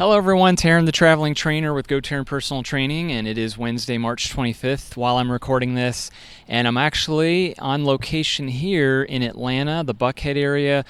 Hello everyone, Taryn the Traveling Trainer with Go Taryn Personal Training, and it is Wednesday, March 25th while I'm recording this, and I'm actually on location here in Atlanta, the Buckhead area.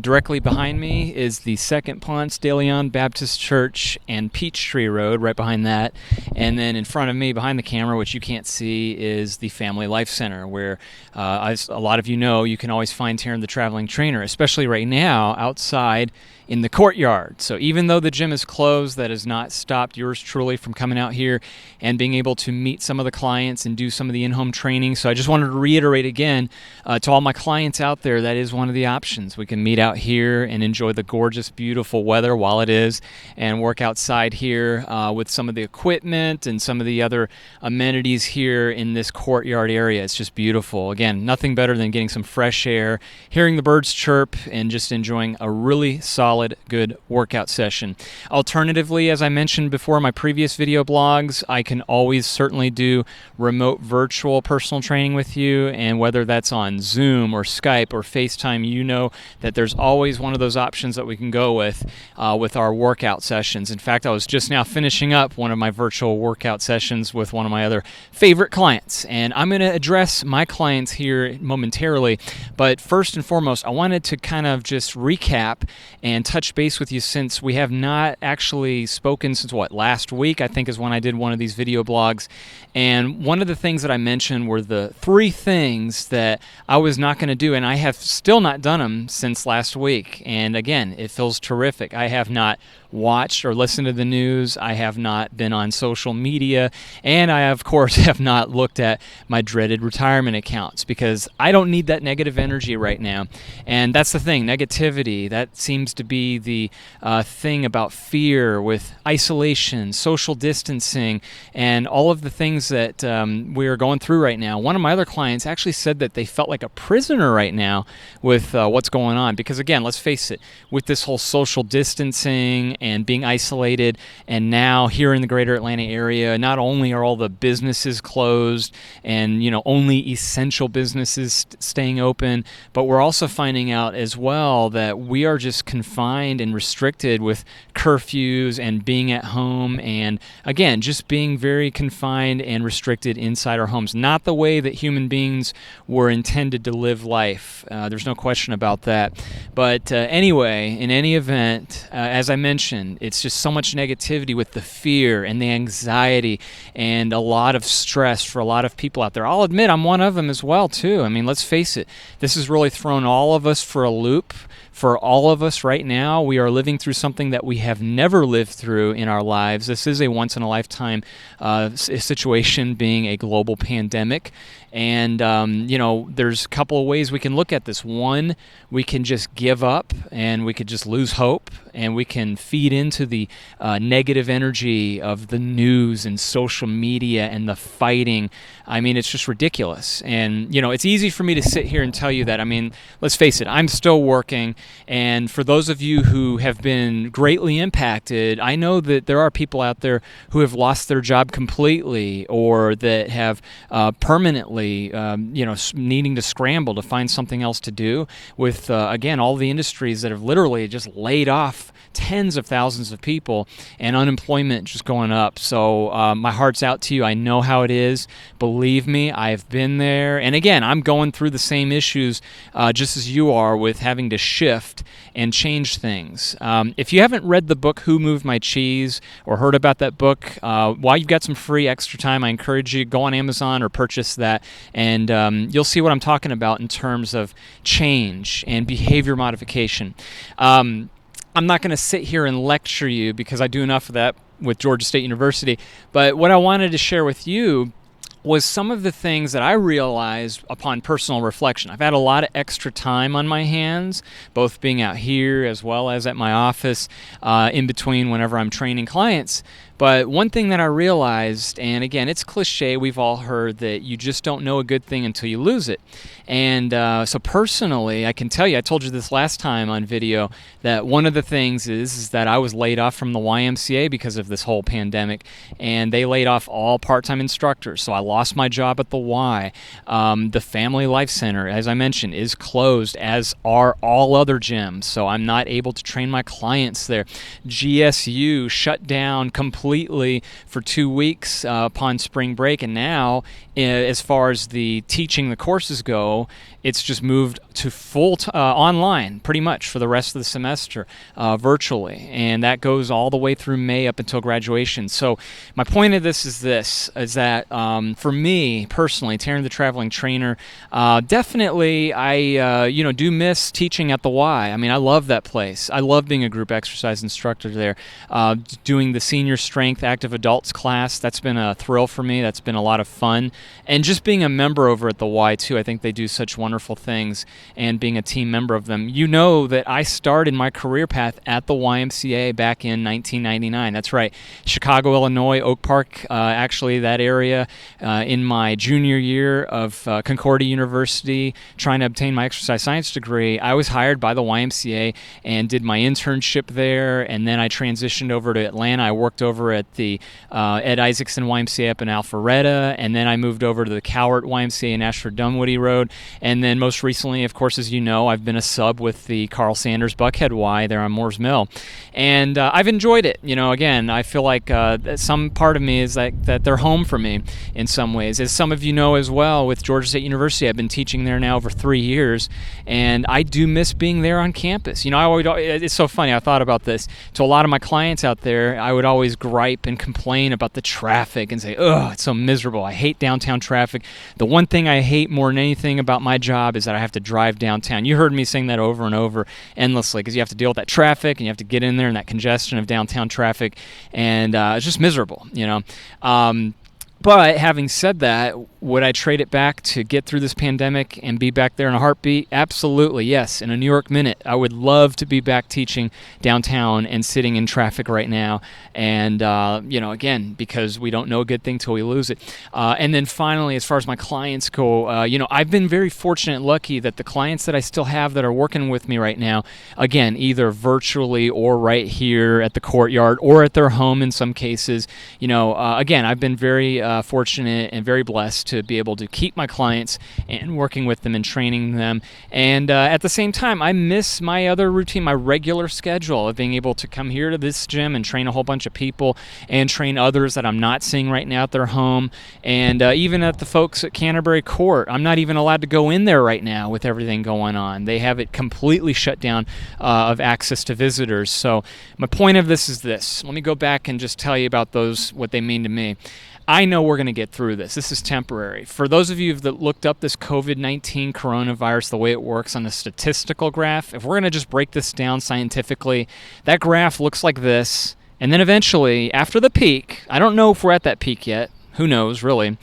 Directly behind me is the Second Ponce de Leon Baptist Church and Peachtree Road right behind that, and then in front of me behind the camera, which you can't see, is the Family Life Center, where as a lot of you know, you can always find Taryn the Traveling Trainer, especially right now outside in the courtyard. So even though the gym is closed, that has not stopped yours truly from coming out here and being able to meet some of the clients and do some of the in-home training. So I just wanted to reiterate again to all my clients out there, that is one of the options. We can meet out here and enjoy the gorgeous, beautiful weather while it is, and work outside here with some of the equipment and some of the other amenities here in this courtyard area. It's just beautiful. Again, nothing better than getting some fresh air, hearing the birds chirp, and just enjoying a really solid, good workout session. Alternatively, as I mentioned before in my previous video blogs, I can always certainly do remote virtual personal training with you, and whether that's on Zoom or Skype or FaceTime, you know that there's always one of those options that we can go with our workout sessions. In fact, I was just now finishing up one of my virtual workout sessions with one of my other favorite clients, and I'm going to address my clients here momentarily, but first and foremost, I wanted to kind of just recap and touch base with you, since we have not actually spoken since last week, I think, is when I did one of these video blogs. And one of the things that I mentioned were the 3 things that I was not going to do, and I have still not done them since last week. And again, it feels terrific. I have not watched or listened to the news. I have not been on social media, and I, of course, have not looked at my dreaded retirement accounts, because I don't need that negative energy right now. And that's the thing, negativity, that seems to be the thing about fear with isolation, social distancing, and all of the things that we are going through right now. One of my other clients actually said that they felt like a prisoner right now with what's going on, because again, let's face it, with this whole social distancing and being isolated, and now here in the greater Atlanta area, not only are all the businesses closed and only essential businesses staying open, but we're also finding out as well that we are just confined and restricted with curfews and being at home, and again, just being very confined and restricted inside our homes. Not the way that human beings were intended to live life. There's no question about that. But anyway, in any event, as I mentioned, it's just so much negativity with the fear and the anxiety and a lot of stress for a lot of people out there. I'll admit I'm one of them as well, too. I mean, let's face it, this has really thrown all of us for a loop. For all of us right now, we are living through something that we have never lived through in our lives. This is a once-in-a-lifetime situation, being a global pandemic. And, there's a couple of ways we can look at this. One, we can just give up and we could just lose hope, and we can feed into the negative energy of the news and social media and the fighting. I mean, it's just ridiculous. And, it's easy for me to sit here and tell you that. I mean, let's face it, I'm still working. And for those of you who have been greatly impacted, I know that there are people out there who have lost their job completely, or that have permanently, needing to scramble to find something else to do, with, again, all the industries that have literally just laid off tens of thousands of people, and unemployment just going up. So my heart's out to you. I know how it is. Believe me, I've been there. And again, I'm going through the same issues just as you are, with having to shift and change things. If you haven't read the book Who Moved My Cheese, or heard about that book, while you've got some free extra time, I encourage you to go on Amazon or purchase that, and you'll see what I'm talking about in terms of change and behavior modification. I'm not going to sit here and lecture you, because I do enough of that with Georgia State University, but what I wanted to share with you was some of the things that I realized upon personal reflection. I've had a lot of extra time on my hands, both being out here as well as at my office, in between whenever I'm training clients. But one thing that I realized, and again, it's cliche, we've all heard that you just don't know a good thing until you lose it. And so personally, I can tell you, I told you this last time on video, that one of the things is that I was laid off from the YMCA because of this whole pandemic, and they laid off all part-time instructors. So I lost my job at the Y. The Family Life Center, as I mentioned, is closed, as are all other gyms. So I'm not able to train my clients there. GSU shut down completely for 2 weeks upon spring break, and now as far as the teaching the courses go, it's just moved to full online pretty much for the rest of the semester virtually, and that goes all the way through May up until graduation. So my point of this is that for me personally, Taryn the Traveling Trainer, definitely I do miss teaching at the Y. I mean, I love that place. I love being a group exercise instructor there, doing the senior strength active adults class. That's been a thrill for me. That's been a lot of fun, and just being a member over at the Y too. I think they do such wonderful things, and being a team member of them. You know that I started my career path at the YMCA back in 1999. That's right, Chicago, Illinois, Oak Park, actually that area, in my junior year of Concordia University, trying to obtain my exercise science degree. I was hired by the YMCA and did my internship there, and then I transitioned over to Atlanta. I worked over at the Ed Isaacson YMCA up in Alpharetta, and then I moved over to the Cowart YMCA in Ashford Dunwoody Road, and then most recently, of course, as you know, I've been a sub with the Carl Sanders Buckhead Y there on Moores Mill, and I've enjoyed it. Again, I feel like some part of me is that they're home for me in some ways. As some of you know as well, with Georgia State University, I've been teaching there now over 3 years, and I do miss being there on campus. It's so funny, I thought about this. To a lot of my clients out there, I would always gripe and complain about the traffic and say, "Oh, it's so miserable. I hate downtown traffic. The one thing I hate more than anything about my job is that I have to drive downtown." You heard me saying that over and over endlessly, because you have to deal with that traffic and you have to get in there and that congestion of downtown traffic, and it's just miserable. But having said that, would I trade it back to get through this pandemic and be back there in a heartbeat? Absolutely, yes. In a New York minute, I would love to be back teaching downtown and sitting in traffic right now. And, again, because we don't know a good thing till we lose it. And then finally, as far as my clients go, I've been very fortunate and lucky that the clients that I still have that are working with me right now, again, either virtually or right here at the courtyard or at their home in some cases, again, I've been very fortunate and very blessed to be able to keep my clients and working with them and training them. And at the same time, I miss my other routine, my regular schedule of being able to come here to this gym and train a whole bunch of people and train others that I'm not seeing right now at their home. And even at the folks at Canterbury Court, I'm not even allowed to go in there right now with everything going on. They have it completely shut down of access to visitors. So my point of this is this. Let me go back and just tell you about those, what they mean to me. I know we're going to get through this. This is temporary. For those of you that looked up this COVID-19 coronavirus, the way it works on a statistical graph, if we're going to just break this down scientifically, that graph looks like this. And then eventually, after the peak, I don't know if we're at that peak yet. Who knows, really.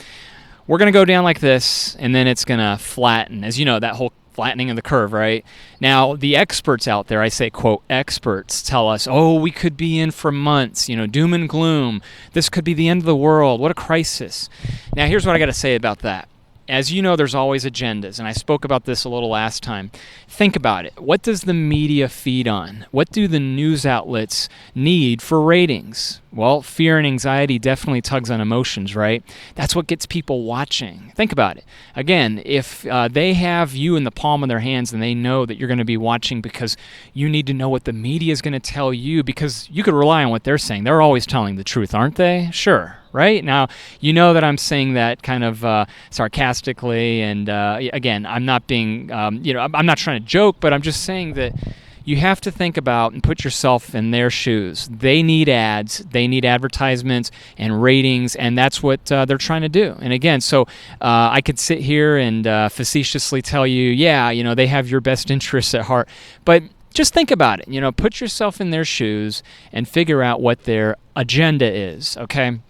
We're going to go down like this, and then it's going to flatten. As you know, that whole flattening of the curve, right? Now, the experts out there, I say, quote, experts tell us, we could be in for months, doom and gloom. This could be the end of the world. What a crisis. Now, here's what I got to say about that. As you know, there's always agendas, and I spoke about this a little last time. Think about it. What does the media feed on? What do the news outlets need for ratings? Well, fear and anxiety definitely tugs on emotions, right? That's what gets people watching. Think about it. Again, if they have you in the palm of their hands and they know that you're going to be watching because you need to know what the media is going to tell you, because you could rely on what they're saying. They're always telling the truth, aren't they? Sure. Right? Now, you know that I'm saying that kind of sarcastically, and again, I'm not being, I'm not trying to joke, but I'm just saying that you have to think about and put yourself in their shoes. They need ads, they need advertisements and ratings, and that's what they're trying to do. And again, so I could sit here and facetiously tell you, they have your best interests at heart, but just think about it. Put yourself in their shoes and figure out what their agenda is, okay?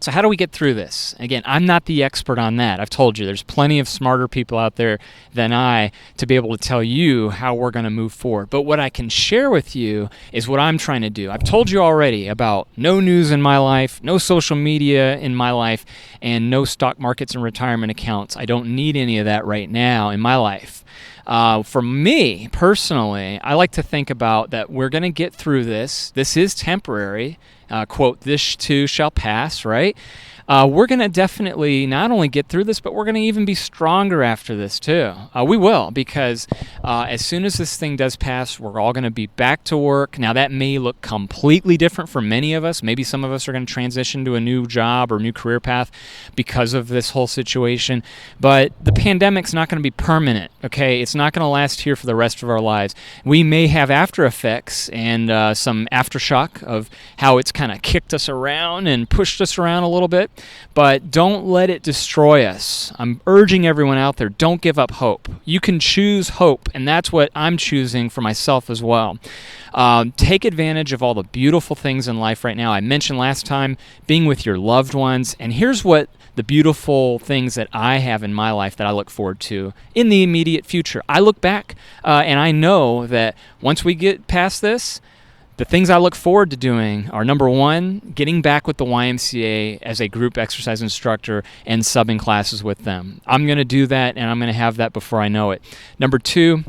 So how do we get through this? Again, I'm not the expert on that. I've told you there's plenty of smarter people out there than I to be able to tell you how we're going to move forward. But what I can share with you is what I'm trying to do. I've told you already about no news in my life, no social media in my life, and no stock markets and retirement accounts. I don't need any of that right now in my life. For me, personally, I like to think about that we're going to get through this. This is temporary. Quote, this too shall pass, right? We're going to definitely not only get through this, but we're going to even be stronger after this too. We will, because as soon as this thing does pass, we're all going to be back to work. Now, that may look completely different for many of us. Maybe some of us are going to transition to a new job or new career path because of this whole situation. But the pandemic's not going to be permanent, okay? It's not going to last here for the rest of our lives. We may have after effects and some aftershock of how it's kind of kicked us around and pushed us around a little bit. But don't let it destroy us. I'm urging everyone out there, don't give up hope. You can choose hope, and that's what I'm choosing for myself as well. Take advantage of all the beautiful things in life right now. I mentioned last time being with your loved ones, and here's what the beautiful things that I have in my life that I look forward to in the immediate future. I look back and I know that once we get past this, the things I look forward to doing are, number one, getting back with the YMCA as a group exercise instructor and subbing classes with them. I'm going to do that, and I'm going to have that before I know it. Number two,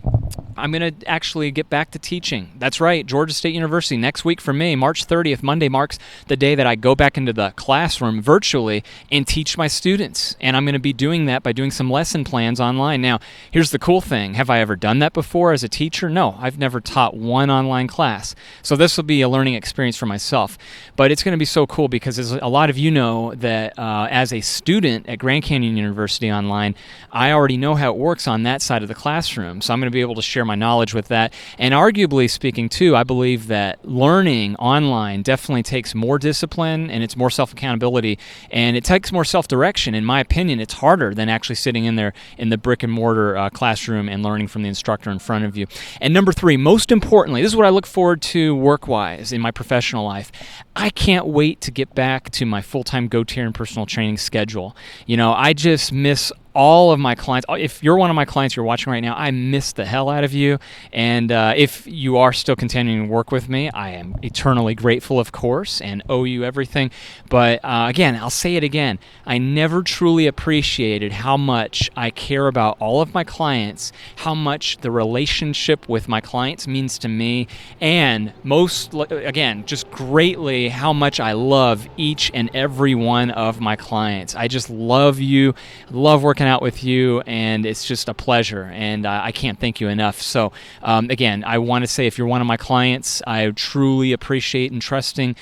I'm going to actually get back to teaching. That's right, Georgia State University. Next week for me, March 30th, Monday, marks the day that I go back into the classroom virtually and teach my students. And I'm going to be doing that by doing some lesson plans online. Now, here's the cool thing. Have I ever done that before as a teacher? No, I've never taught one online class. So this will be a learning experience for myself. But it's going to be so cool because as a lot of you know that as a student at Grand Canyon University online, I already know how it works on that side of the classroom. So I'm going to be able to share my knowledge with that. And arguably speaking too, I believe that learning online definitely takes more discipline and it's more self-accountability and it takes more self-direction. In my opinion, it's harder than actually sitting in there in the brick and mortar classroom and learning from the instructor in front of you. And number three, most importantly, this is what I look forward to work-wise in my professional life. I can't wait to get back to my full-time GoTier and personal training schedule. You know, I just miss all of my clients. If you're one of my clients you're watching right now, I miss the hell out of you. And if you are still continuing to work with me, I am eternally grateful, of course, and owe you everything. But again, I'll say it again. I never truly appreciated how much I care about all of my clients, how much the relationship with my clients means to me, and most, again, just greatly how much I love each and every one of my clients. I just love you, love working out with you, and it's just a pleasure, and I can't thank you enough. So again, I want to say if you're one of my clients, I truly appreciate entrusting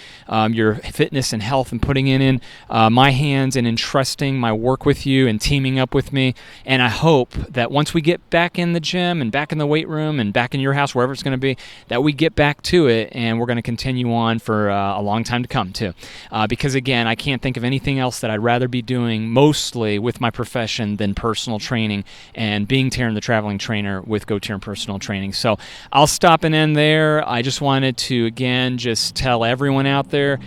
your fitness and health and putting it in my hands and entrusting my work with you and teaming up with me. And I hope that once we get back in the gym and back in the weight room and back in your house, wherever it's going to be, that we get back to it and we're going to continue on for a long time to come too. Because again, I can't think of anything else that I'd rather be doing mostly with my profession than personal training and being Taryn the Traveling Trainer with GoTier and Personal Training. So I'll stop and end there. I just wanted to, again, just tell everyone out there,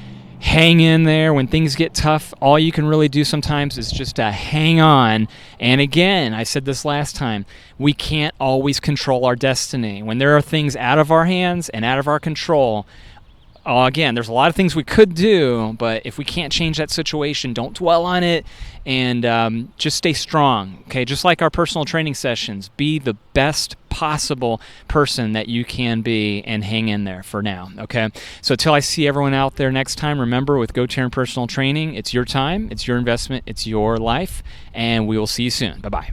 hang in there. When things get tough, all you can really do sometimes is just to hang on. And again, I said this last time, we can't always control our destiny. When there are things out of our hands and out of our control, again, there's a lot of things we could do, but if we can't change that situation, don't dwell on it and just stay strong, okay? Just like our personal training sessions, be the best possible person that you can be and hang in there for now, okay? So until I see everyone out there next time, remember with GoTier and Personal Training, it's your time, it's your investment, it's your life, and we will see you soon. Bye-bye.